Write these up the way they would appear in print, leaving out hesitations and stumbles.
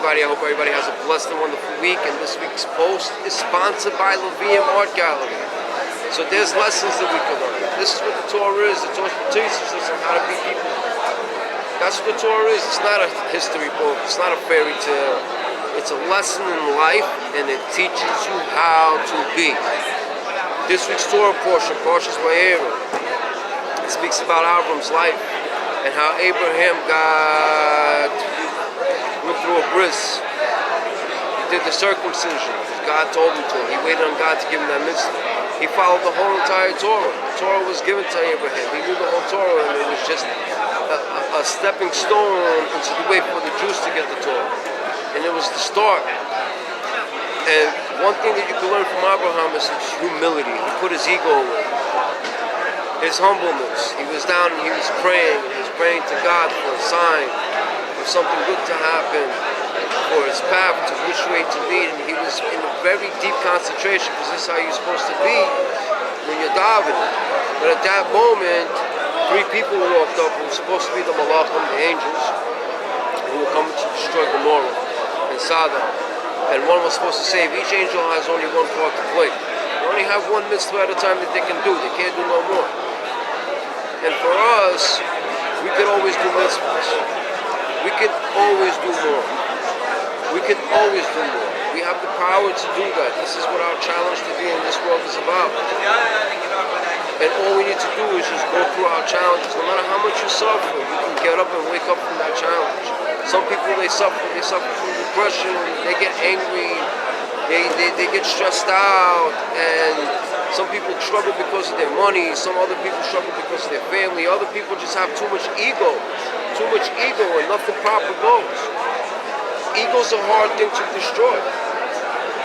everybody. I hope everybody has a blessed and wonderful week. And this week's post is sponsored by Leviim Art Gallery. So there's lessons that we can learn. This is what the Torah is. The Torah teaches us on how to be people. That's what the Torah is. It's not a history book. It's not a fairy tale. It's a lesson in life, and it teaches you how to be. This week's Torah portion, Parshas Vayera, it speaks about Avram's life and how Abraham went through a bris. He did the circumcision because God told him to. He waited on God to give him that mitzvah. He followed the whole entire Torah. The Torah was given to Abraham. He knew the whole Torah, and it was just a stepping stone into the way for the Jews to get the Torah. And it was the start. And one thing that you can learn from Abraham is his humility. He put his ego away. His humbleness. He was down and he was praying. He was praying to God for a sign, for something good to happen, for his path, to which way to lead. And he was in a very deep concentration, because this is how you're supposed to be when you're davening. But at that moment, 3 people walked up who were supposed to be the Malachim, the angels, who were coming to destroy Gomorrah and Sodom. And one was supposed to save. Each angel has only one part to play. They only have one mitzvah at a time that they can do. They can't do no more. And for us, we can always do mitzvahs. We can always do more. We can always do more. We have the power to do that. This is what our challenge to be in this world is about. And all we need to do is just go through our challenges. No matter how much you suffer, you can get up and wake up from that challenge. Some people, they suffer from depression, they get angry, they get stressed out, and some people struggle because of their money, some other people struggle because of their family, other people just have too much ego, and nothing proper goes. Ego's a hard thing to destroy,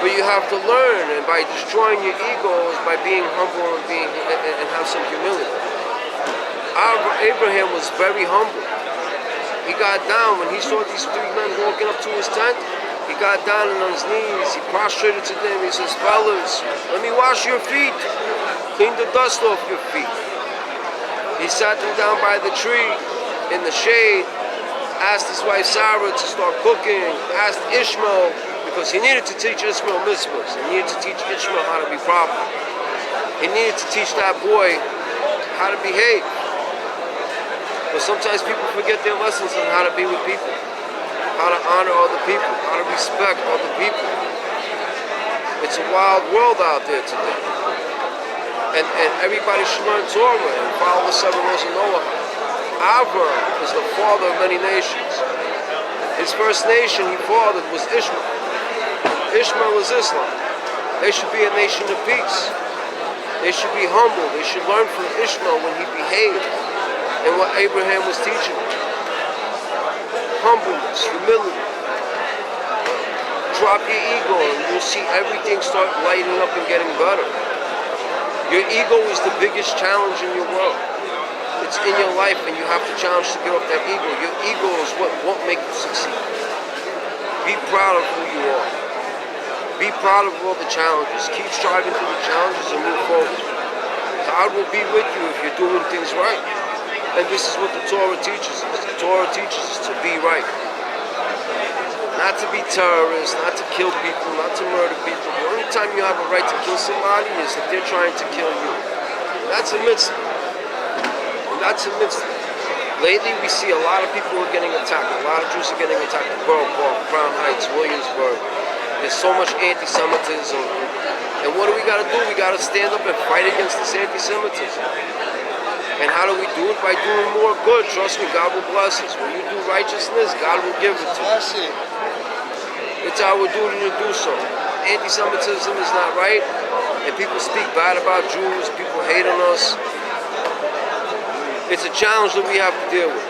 but you have to learn, and by destroying your ego is by being humble and have some humility. Abraham was very humble. He got down when he saw these 3 men walking up to his tent. He got down on his knees. He prostrated to them. He says, "Fellas, let me wash your feet. Clean the dust off your feet." He sat them down by the tree in the shade, asked his wife Sarah to start cooking, asked Ishmael, because he needed to teach Ishmael mitzvahs. He needed to teach Ishmael how to be proper. He needed to teach that boy how to behave. But sometimes people forget their lessons on how to be with people, how to honor other people, how to respect other people. It's a wild world out there today. And everybody should learn Torah and follow the 7 laws of Noah. Avram is the father of many nations. His first nation he fathered was Ishmael. Ishmael is Islam. They should be a nation of peace. They should be humble. They should learn from Ishmael when he behaved and what Abraham was teaching. Humbleness, humility. Drop your ego and you'll see everything start lighting up and getting better. Your ego is the biggest challenge in your world. It's in your life, and you have to challenge to give up that ego. Your ego is what won't make you succeed. Be proud of who you are. Be proud of all the challenges. Keep striving through the challenges and move forward. God will be with you if you're doing things right. And this is what the Torah teaches us. The Torah teaches us to be right. Not to be terrorists, not to kill people, not to murder people. The only time you have a right to kill somebody is if they're trying to kill you. That's a mitzvah. And that's a mitzvah. Lately, we see a lot of people are getting attacked. A lot of Jews are getting attacked in Borough Park, Crown Heights, Williamsburg. There's so much anti-Semitism. And what do we got to do? We got to stand up and fight against this anti-Semitism. And how do we do it? By doing more good. Trust me, God will bless us. When you do righteousness, God will give it to you. It's our duty to do so. Anti-Semitism is not right. And people speak bad about Jews. People hate on us. It's a challenge that we have to deal with.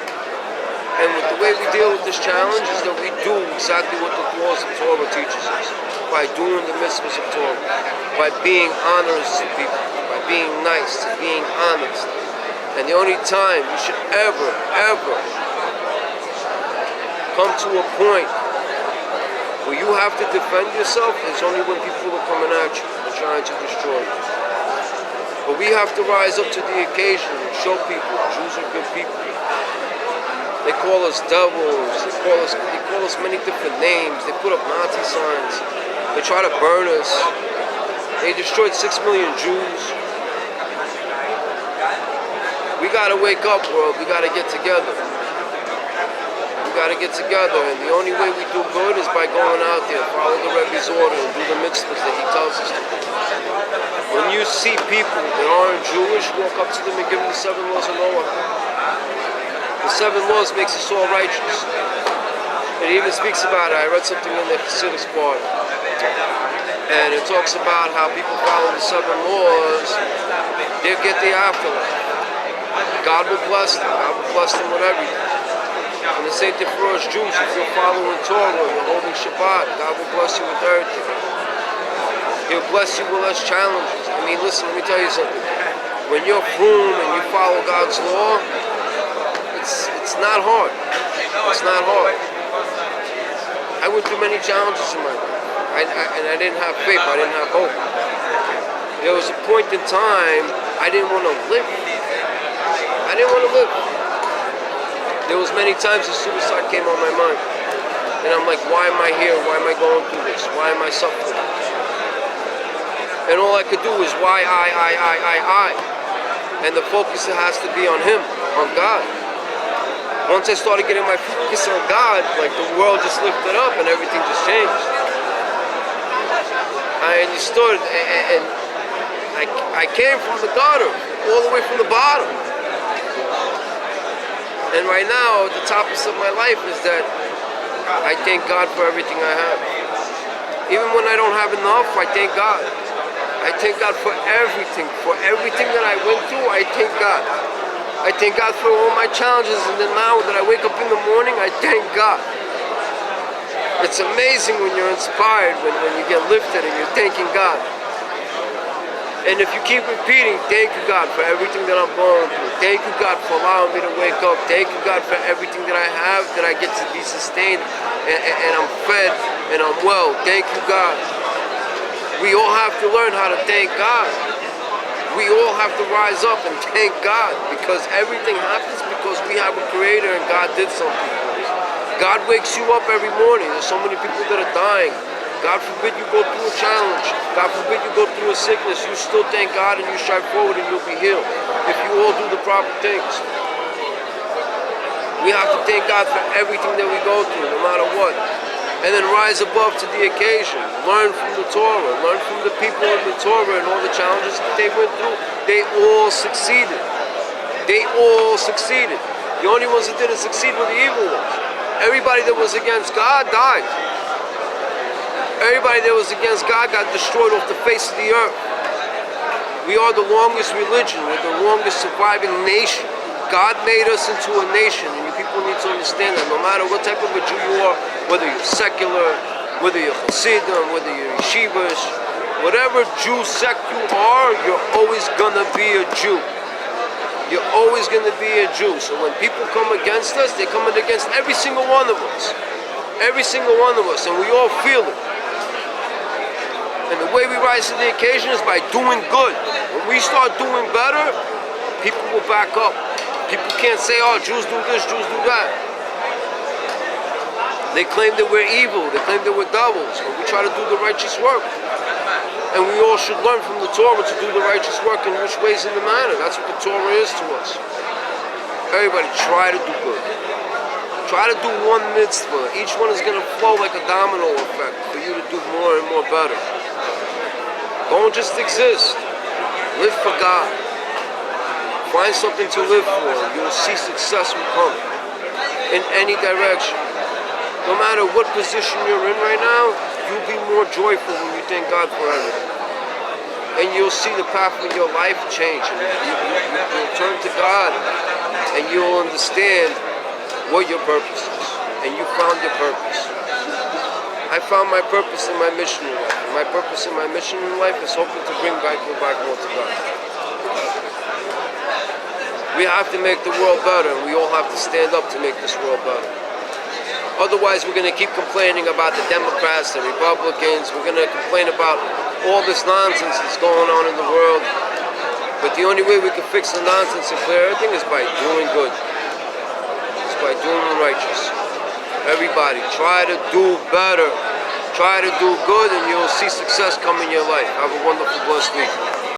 And with the way we deal with this challenge is that we do exactly what the laws of Torah teaches us. By doing the mitzvahs of Torah. By being honest to people. By being nice, to being honest. And the only time you should ever come to a point where you have to defend yourself is only when people are coming at you and trying to destroy you. But we have to rise up to the occasion and show people Jews are good people. They call us devils. They call us many different names. They put up Nazi signs. They try to burn us. They destroyed 6 million Jews. We gotta wake up, world. We gotta get together. We gotta get together, and the only way we do good is by going out there, follow the Rebbe's order, and do the mitzvahs that he tells us to do. When you see people that aren't Jewish, walk up to them and give them the 7 laws of Noah. The 7 laws makes us all righteous. It even speaks about it. I read something in the Hasidic part, and it talks about how people follow the 7 laws, they'll get the afterlife. God will bless them. God will bless them with everything. And the same thing for us Jews. If you're following Torah, you're holding Shabbat, God will bless you with everything. He'll bless you with less challenges. I mean, listen, let me tell you something. When you're frum and you follow God's law, it's not hard. It's not hard. I went through many challenges in my life. And I didn't have faith. I didn't have hope. There was a point in time I didn't want to live. I didn't want to live. There was many times that suicide came on my mind. And I'm like, why am I here? Why am I going through this? Why am I suffering? And all I could do is why I. And the focus has to be on Him, on God. Once I started getting my focus on God, like the world just lifted up and everything just changed. I understood, and I came from the gutter, all the way from the bottom. And right now, the topic of my life is that I thank God for everything I have. Even when I don't have enough, I thank God. I thank God for everything. For everything that I went through, I thank God. I thank God for all my challenges, and then now that I wake up in the morning, I thank God. It's amazing when you're inspired, when you get lifted and you're thanking God. And if you keep repeating, thank you God for everything that I'm going through. Thank you God for allowing me to wake up. Thank you God for everything that I have, that I get to be sustained and I'm fed and I'm well. Thank you God. We all have to learn how to thank God. We all have to rise up and thank God, because everything happens because we have a creator and God did something for us. God wakes you up every morning. There's so many people that are dying. God forbid you go through a challenge. God forbid you go through a sickness. You still thank God and you strive forward and you'll be healed if you all do the proper things. We have to thank God for everything that we go through, no matter what. And then rise above to the occasion. Learn from the Torah. Learn from the people in the Torah and all the challenges that they went through. They all succeeded. They all succeeded. The only ones that didn't succeed were the evil ones. Everybody that was against God died. Everybody that was against God got destroyed off the face of the earth. We are the longest religion. We're the longest surviving nation. God made us into a nation, and you people need to understand that no matter what type of a Jew you are, whether you're secular, whether you're Hasidim, whether you're yeshivas, whatever Jew sect you are, you're always gonna be a Jew. You're always gonna be a Jew. So when people come against us, they're coming against every single one of us. Every single one of us, and we all feel it. And the way we rise to the occasion is by doing good. When we start doing better, people will back up. People can't say, oh, Jews do this, Jews do that. They claim that we're evil. They claim that we're devils. But we try to do the righteous work. And we all should learn from the Torah to do the righteous work in which ways in the manner. That's what the Torah is to us. Everybody try to do good. Try to do one mitzvah. Each one is going to flow like a domino effect for you to do more and more better. Don't just exist. Live for God. Find something to live for. You will see success will come in any direction. No matter what position you're in right now, you'll be more joyful when you thank God for everything. And you'll see the path of your life change. And you'll turn to God and you'll understand what your purpose is. And you found your purpose. I found my purpose in my mission in life. My purpose in my mission in life is hoping to bring back more to God. We have to make the world better, and we all have to stand up to make this world better. Otherwise, we're going to keep complaining about the Democrats, the Republicans. We're going to complain about all this nonsense that's going on in the world. But the only way we can fix the nonsense and clear everything is by doing good. It's by by doing the righteous. Everybody, try to do better. Try to do good, and you'll see success come in your life. Have a wonderful, blessed week.